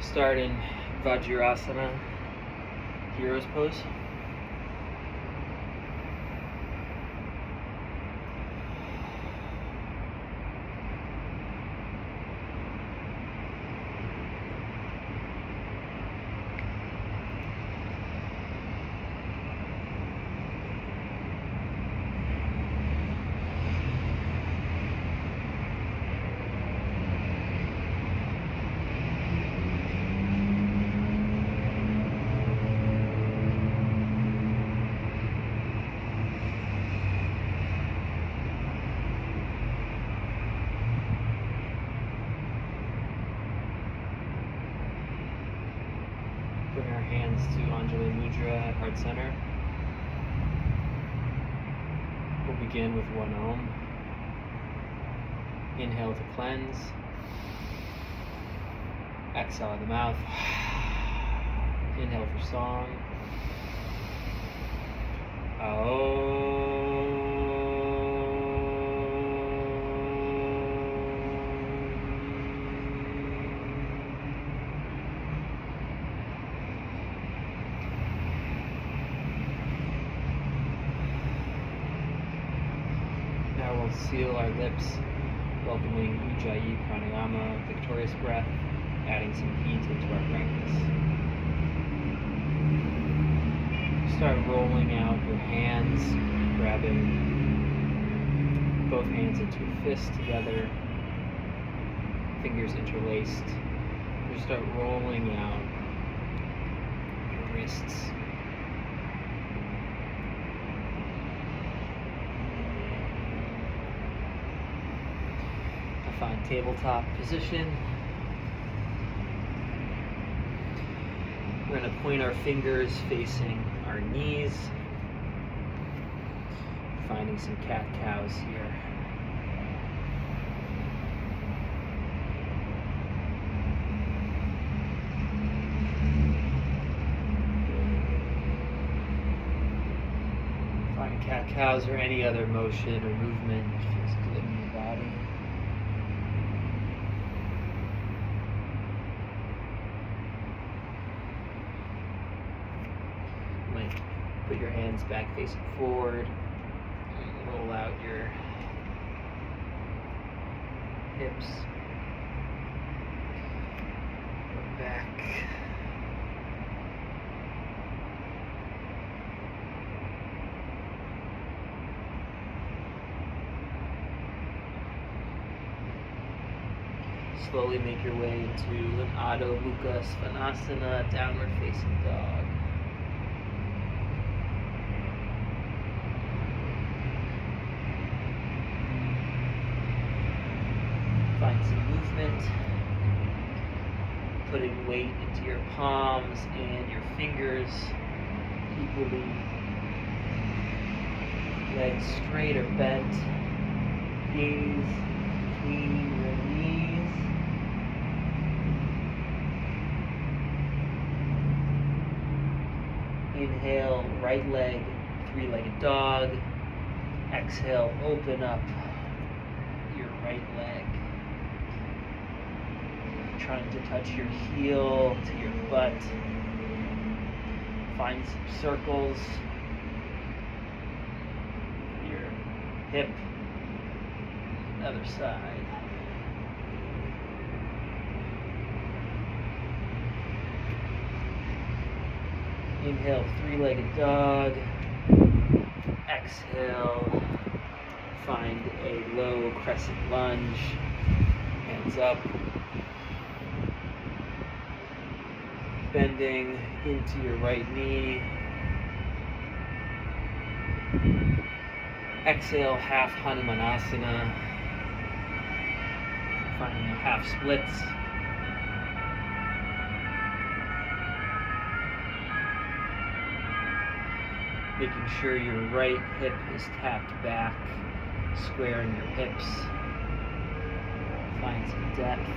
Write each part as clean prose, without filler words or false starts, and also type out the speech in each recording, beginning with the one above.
Start in Vajrasana, hero's pose. Bring our hands to Anjali Mudra at heart center. We'll begin with one Om. Inhale to cleanse. Exhale out of the mouth. Inhale for song. Now we'll seal our lips, welcoming Ujjayi Pranayama, victorious breath, adding some heat into our practice. Start rolling out your hands, grabbing both hands into a fist together, fingers interlaced. Just start rolling out your wrists. Find tabletop position. We're going to point our fingers facing our knees, finding some cat-cows here. Find cat-cows or any other motion or movement that feels good in your body. Put your hands back facing forward. Roll out your hips. Go back. Slowly make your way into an Adho Mukha Svanasana, downward facing dog. Find some movement, putting weight into your palms and your fingers equally. Legs straight or bent, gaze between your knees. Inhale, right leg, three-legged dog. Exhale, open up your right leg. Trying to touch your heel to your butt. Find some circles. Your hip. Other side. Inhale, three-legged dog. Exhale. Find a low crescent lunge. Hands up. Bending into your right knee. Exhale, half Hanumanasana. Finding a half splits. Making sure your right hip is tapped back, squaring your hips. Find some depth.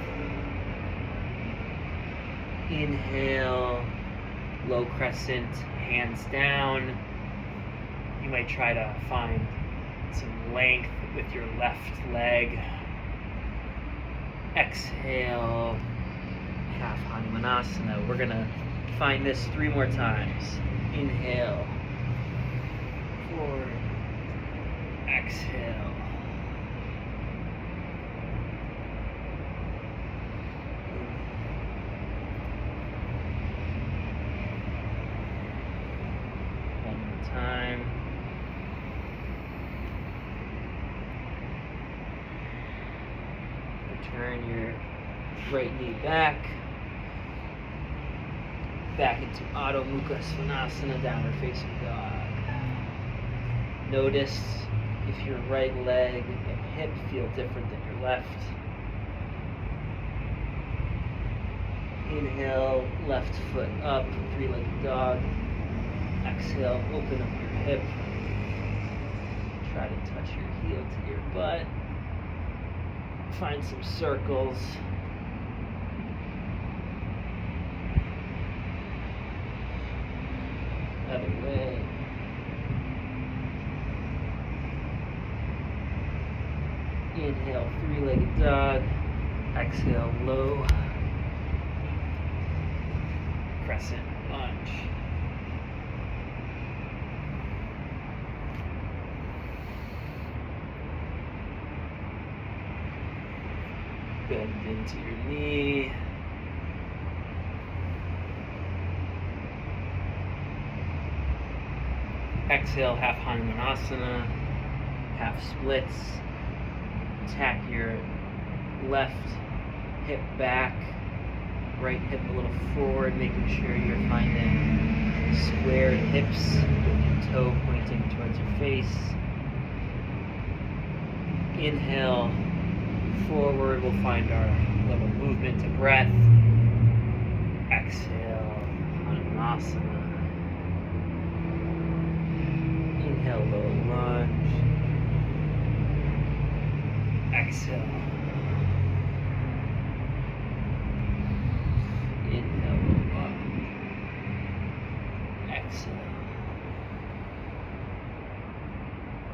Inhale, low crescent, hands down. You might try to find some length with your left leg. Exhale, half Hanumanasana. We're gonna find this 3 more times. Inhale, forward, exhale. One more time. Turn your right knee back into Adho Mukha Svanasana, downward facing dog. Notice if your right leg and hip feel different than your left. Inhale, left foot up, 3-legged dog. Exhale, open up your hip. Try to touch your heel to your butt. Find some circles. Other way. Inhale, 3-legged dog. Exhale, low crescent lunge. Bend into your knee. Exhale, half Hanumanasana, half splits. Tack your left hip back, right hip a little forward, making sure you're finding squared hips with your toe pointing towards your face. Inhale, forward, we'll find our little movement to breath. Exhale, Hanumanasana. Inhale, low lunge. Exhale. Inhale, low lunge. Exhale.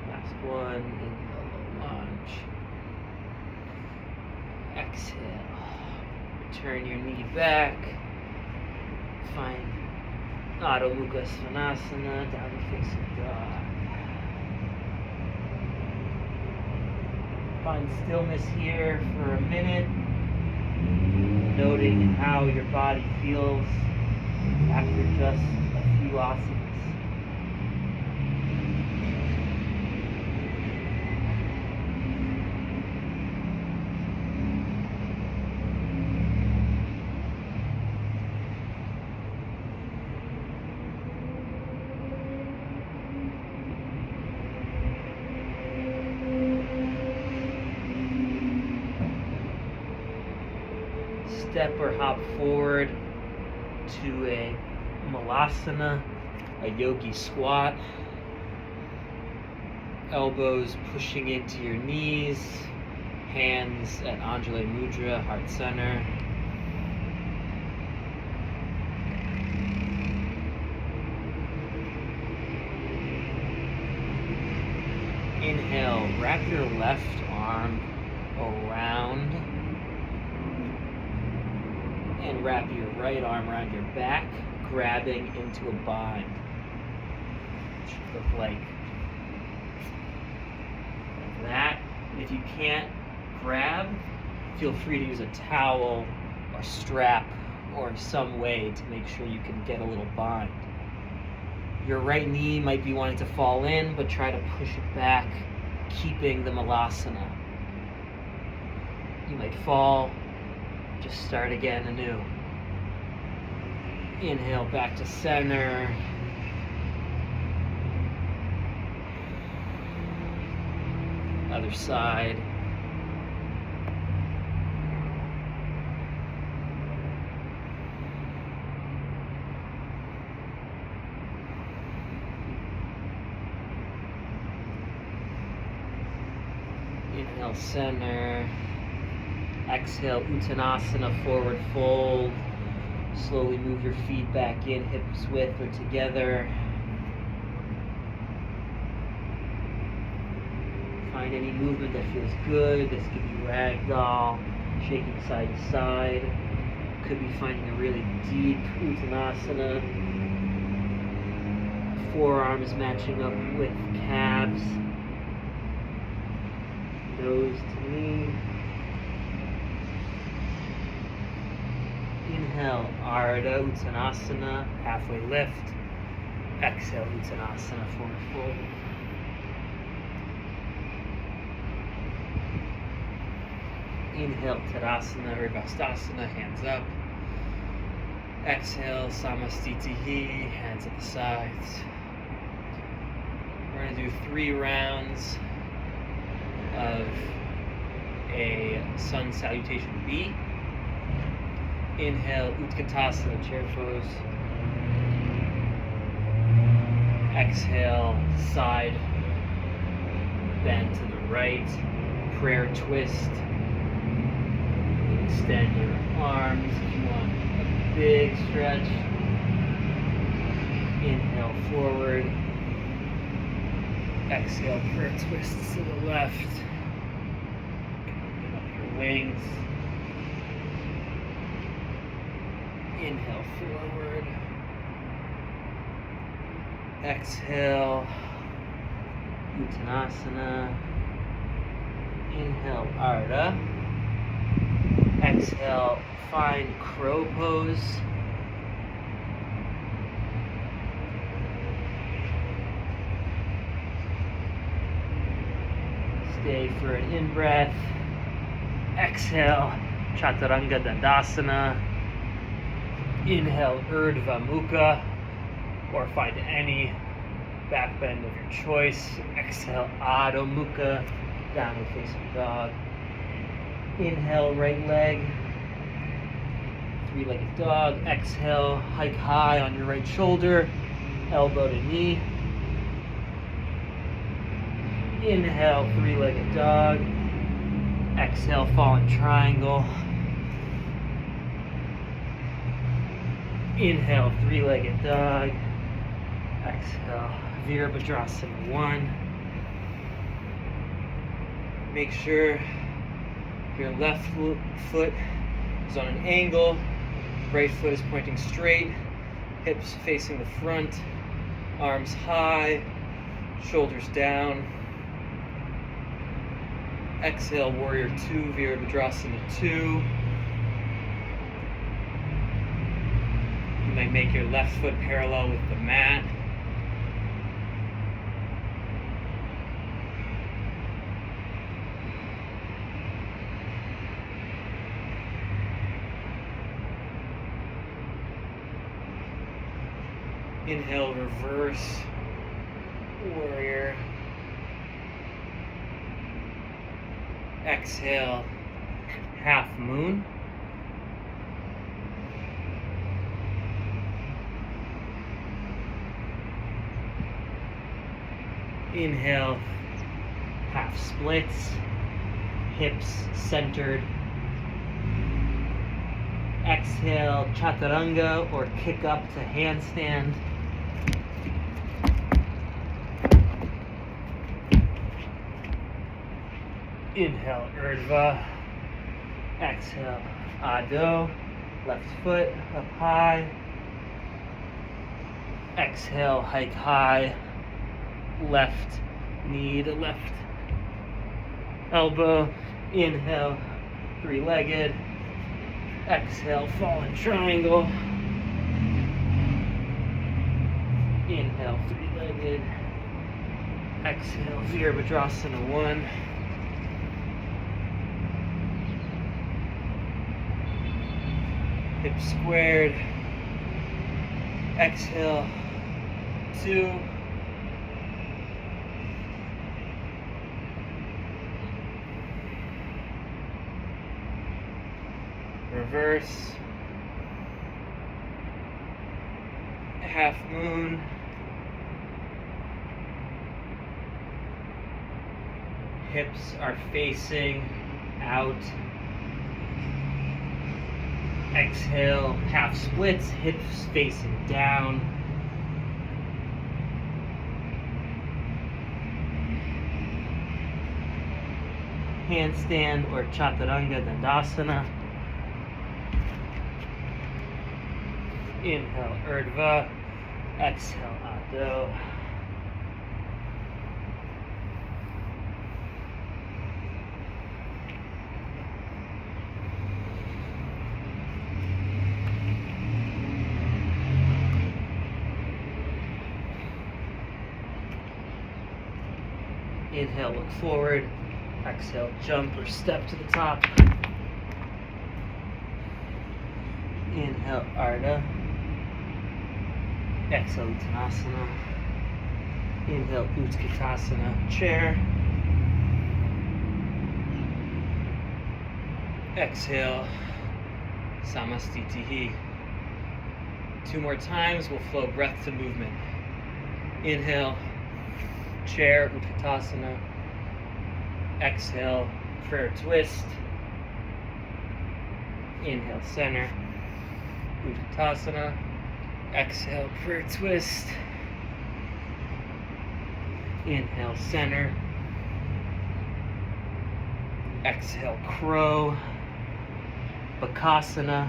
Last one. Inhale, low lunge. Exhale. Return your knee back. Find Adho Mukha Svanasana, downward facing dog. Find stillness here for a minute, noting how your body feels after just a few asanas. Step or hop forward to a malasana, a yogi squat. Elbows pushing into your knees, hands at Anjali Mudra, heart center. Inhale, wrap your left arm around and wrap your right arm around your back, grabbing into a bind. It should look like that. If you can't grab, feel free to use a towel or strap or some way to make sure you can get a little bind. Your right knee might be wanting to fall in, but try to push it back, keeping the malasana. You might fall. Just start again anew. Inhale back to center. Other side. Inhale, center. Exhale, Uttanasana, forward fold. Slowly move your feet back in, hips width or together. Find any movement that feels good. This could be ragdoll, shaking side to side. could be finding a really deep Uttanasana. Forearms matching up with calves. Nose to knee. Inhale, Ardha Uttanasana, halfway lift. Exhale, Uttanasana, forward fold. Inhale, Tadasana, Urdhvastasana, hands up. Exhale, Samastitihi, hands at the sides. We're going to do 3 rounds of a sun salutation B. Inhale, Utkatasana, chair pose. Exhale, side bend to the right, prayer twist. Extend your arms if you want a big stretch. Inhale, forward. Exhale, prayer twist to the left. Open up your wings. Inhale, forward. Exhale, Uttanasana. Inhale, Ardha. Exhale, find crow pose. Stay for an in-breath. Exhale, Chaturanga Dandasana. Inhale, Urdhva Mukha, or find any back bend of your choice. Exhale, Adho Mukha, downward facing dog. Inhale, right leg, 3-legged dog. Exhale, hike high on your right shoulder, elbow to knee. Inhale, 3-legged dog. Exhale, fallen triangle. Inhale, 3-legged dog. Exhale, Virabhadrasana 1. Make sure your left foot is on an angle, right foot is pointing straight, hips facing the front, arms high, shoulders down. Exhale, Warrior 2, Virabhadrasana 2. You might make your left foot parallel with the mat. Inhale, reverse warrior. Exhale, half moon. Inhale, half splits, hips centered. Exhale, chaturanga, or kick up to handstand. Inhale, Urdhva. Exhale, Adho. Left foot up high. Exhale, hike high. Left knee to left elbow. Inhale, 3-legged. Exhale, fallen triangle. Inhale, 3-legged. Exhale, Virabhadrasana 1. Hips squared. Exhale, 2. Reverse. Half moon. Hips are facing out. Exhale, half splits, hips facing down. Handstand or Chaturanga Dandasana. Inhale, Urdhva. Exhale, Adho. Inhale, look forward. Exhale, jump or step to the top. Inhale, Ardha. Exhale, Uttanasana. Inhale, Utkatasana, chair. Exhale, Samastitihi. 2 more times, we'll flow breath to movement. Inhale, chair, Utkatasana. Exhale, prayer twist. Inhale, center, Utkatasana. Exhale, prayer twist. Inhale, center. Exhale, crow. Bakasana.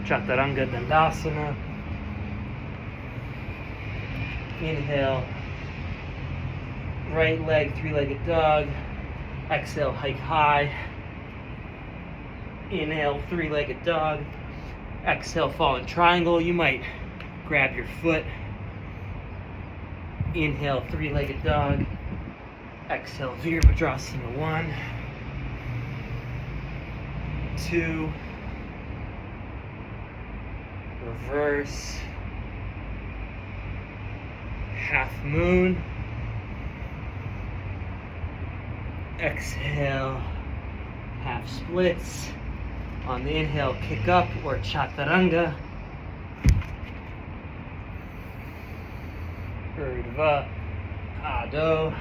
Chaturanga Dandasana. Inhale, right leg, 3-legged dog. Exhale, hike high. Inhale, 3-legged dog. Exhale, fallen triangle. You might grab your foot. Inhale, 3-legged dog. Exhale, Virabhadrasana 1, 2, reverse, half moon. Exhale, half splits. On the inhale, kick up or chaturanga. Urdhva, Adho.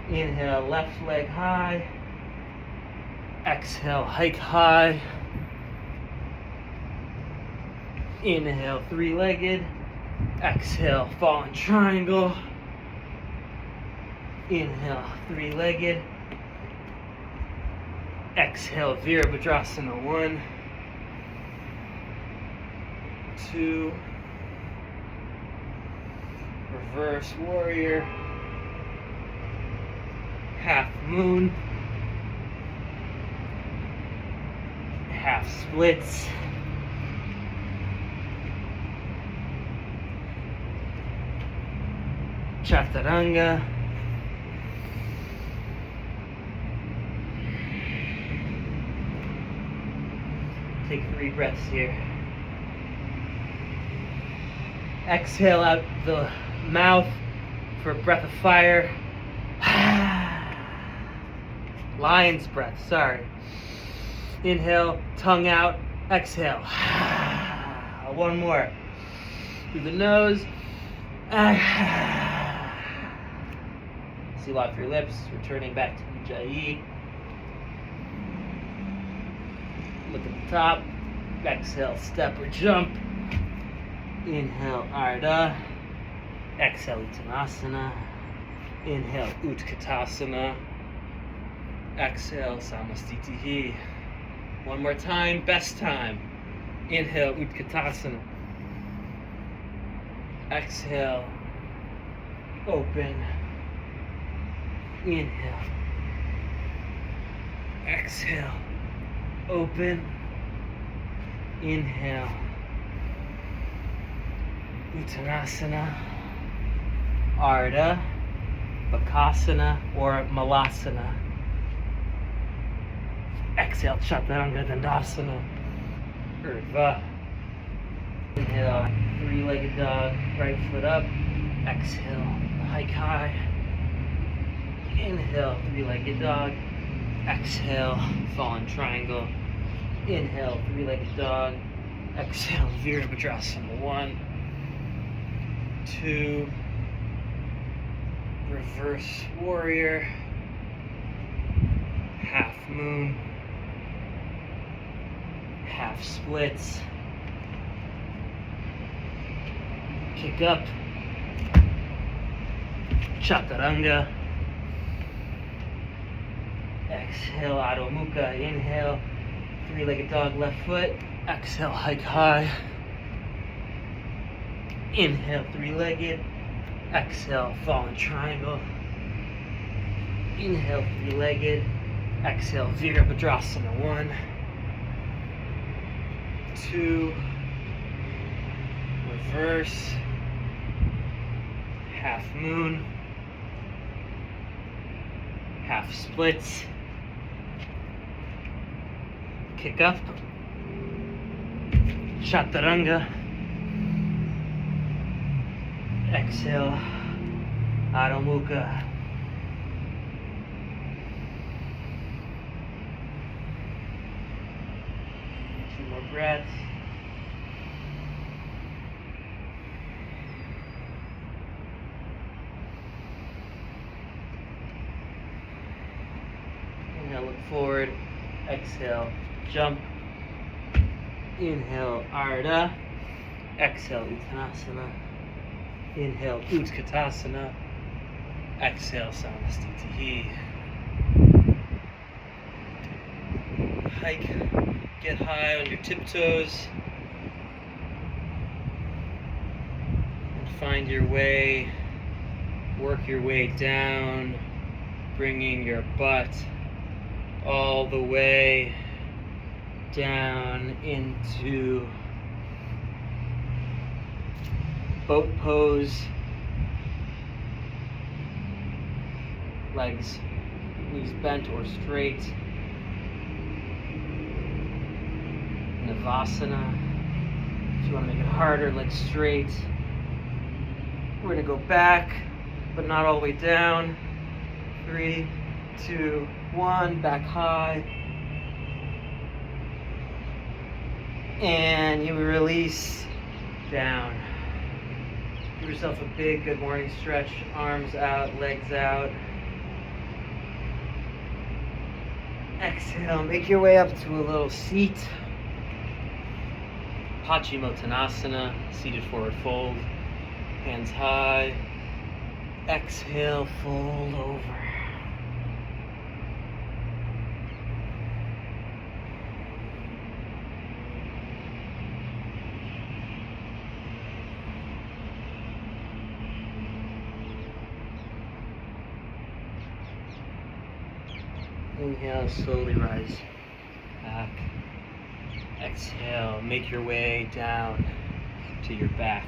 Inhale, left leg high. Exhale, hike high. Inhale, 3-legged. Exhale, fallen triangle. Inhale, 3-legged. Exhale, Virabhadrasana 1, 2, reverse warrior, half moon, half splits, chaturanga, take 3 breaths here. Exhale out the mouth for a breath of fire. Lion's breath, sorry. Inhale, tongue out. Exhale. 1 more. Through the nose. Seal off your lips, returning back to Ujjayi. Look at the top. Exhale, step or jump. Inhale, Ardha. Exhale, Uttanasana. Inhale, Utkatasana. Exhale, Samastitihi. 1 more time, best time. Inhale, Utkatasana. Exhale, open. Inhale. Exhale, open. Inhale. Uttanasana, Ardha, Bakasana, or Malasana. Exhale, Chaturanga Dandasana, Urdhva. Inhale, 3-legged dog, right foot up. Exhale, hike high. Inhale, 3-legged dog. Exhale, fallen triangle. Inhale, 3-legged dog. Exhale, Virabhadrasana 1, 2, reverse warrior, half moon, half splits, kick up, chaturanga, exhale, Adho Mukha, inhale, Three-legged dog, left foot. Exhale, hike high. Inhale, three-legged. Exhale, fallen triangle. Inhale, three-legged. Exhale, Virabhadrasana. 1, 2. Reverse. Half moon. Half splits. Kick up. Chaturanga. Exhale, Adho Mukha. Two more breaths. Inhale, look forward. Exhale, jump. Inhale, Ardha. Exhale, Uttanasana. Inhale, Utkatasana. Exhale, Samastitihi. Hike, get high on your tiptoes. And find your way, work your way down, bringing your butt all the way down into boat pose. Legs, knees bent or straight. Navasana. If you want to make it harder, legs straight. We're going to go back, but not all the way down. 3, 2, 1. Back high. And you release down. Give yourself a big good morning stretch. Arms out, legs out. Exhale, make your way up to a little seat. Paschimottanasana, seated forward fold. Hands high. Exhale, fold over. Inhale, slowly rise back. Exhale, make your way down to your back.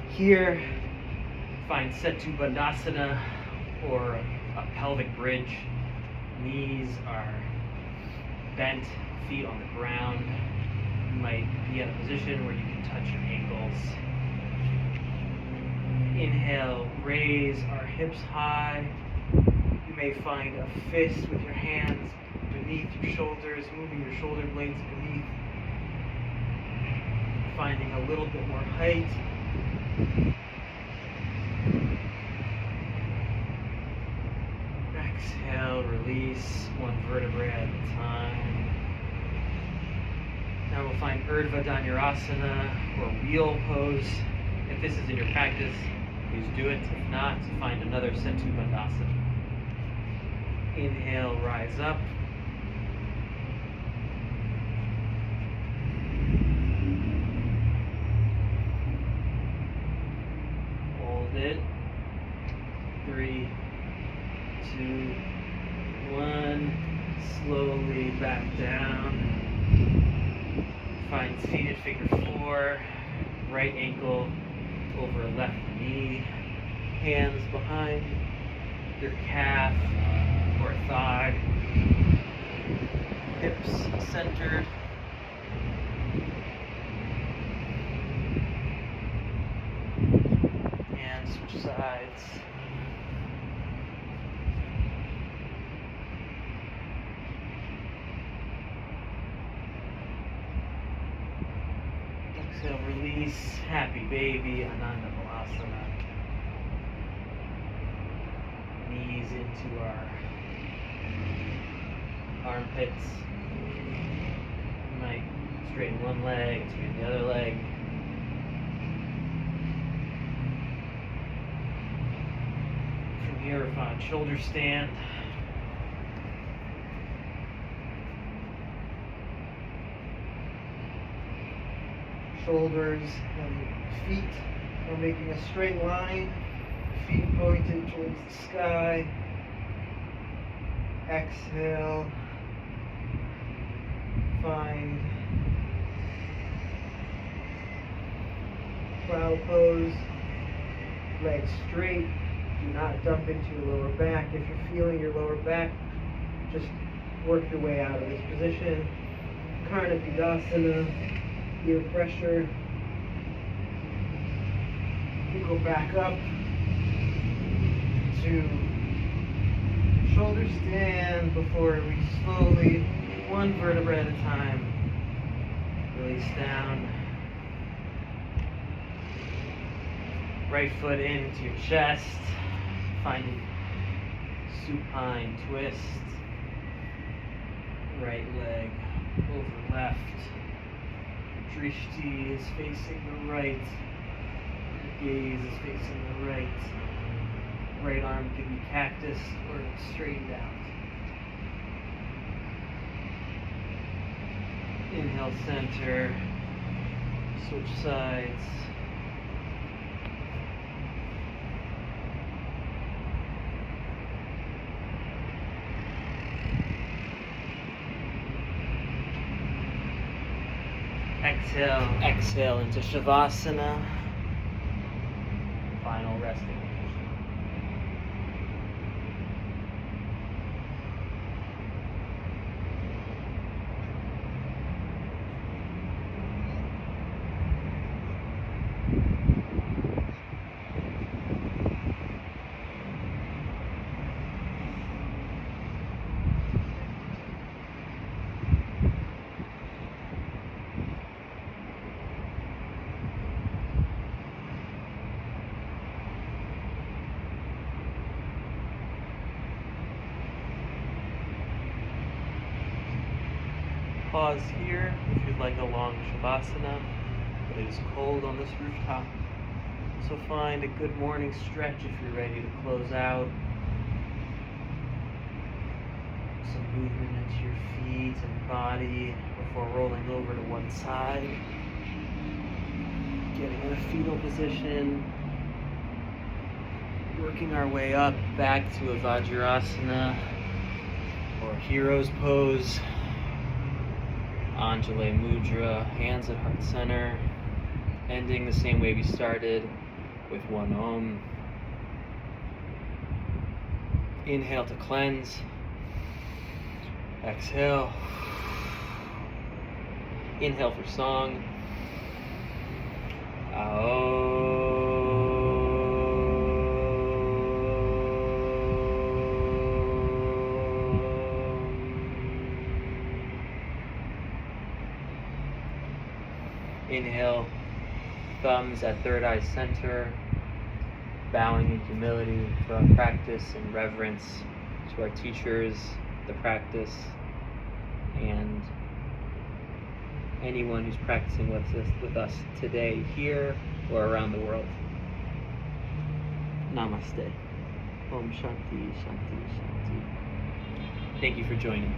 Here, find Setu Bandhasana or a pelvic bridge. Knees are bent, feet on the ground. You might be in a position where you can touch your ankles. Inhale, raise our hips high. You may find a fist with your hands beneath your shoulders, moving your shoulder blades beneath. Finding a little bit more height. Exhale, release one vertebrae at a time. Now we'll find Urdhva Dhanurasana or wheel pose. If this is in your practice, please do it. If not, find another Setu Bandhasana. Inhale, rise up. Hold it. 3, 2, 1. Slowly back down. Find seated figure 4. Right ankle over left knee. Hands behind your calf or thigh. Hips centered. And switch sides. Exhale, release, happy baby, Ananda Balasana. Knees into our armpits. You might straighten one leg, straighten the other leg. From here, we find shoulder stand. Shoulders and feet are making a straight line, feet pointed towards the sky. Exhale, find cloud pose, legs straight, do not dump into your lower back. If you're feeling your lower back, just work your way out of this position. Karnapidasana, ear pressure. We go back up to shoulder stand before we slowly, one vertebra at a time, release down. Right foot into your chest, finding supine twist. Right leg over left. Drishti is facing the right. Gaze is facing the right. Right arm could be cactus or straightened out. Inhale, center. Switch sides. Exhale into Shavasana. Final resting position. Pause here if you'd like a long Shavasana, but it is cold on this rooftop. So find a good morning stretch if you're ready to close out. Some movement into your feet and body before rolling over to one side. Getting in a fetal position. Working our way up back to a Vajrasana or Hero's Pose. Anjali Mudra, hands at heart center, ending the same way we started with one Om. Inhale to cleanse. Exhale. Inhale for song. Inhale, thumbs at third eye center, bowing in humility for our practice and reverence to our teachers, the practice, and anyone who's practicing with us today, here or around the world. Namaste. Om Shanti, Shanti, Shanti. Thank you for joining.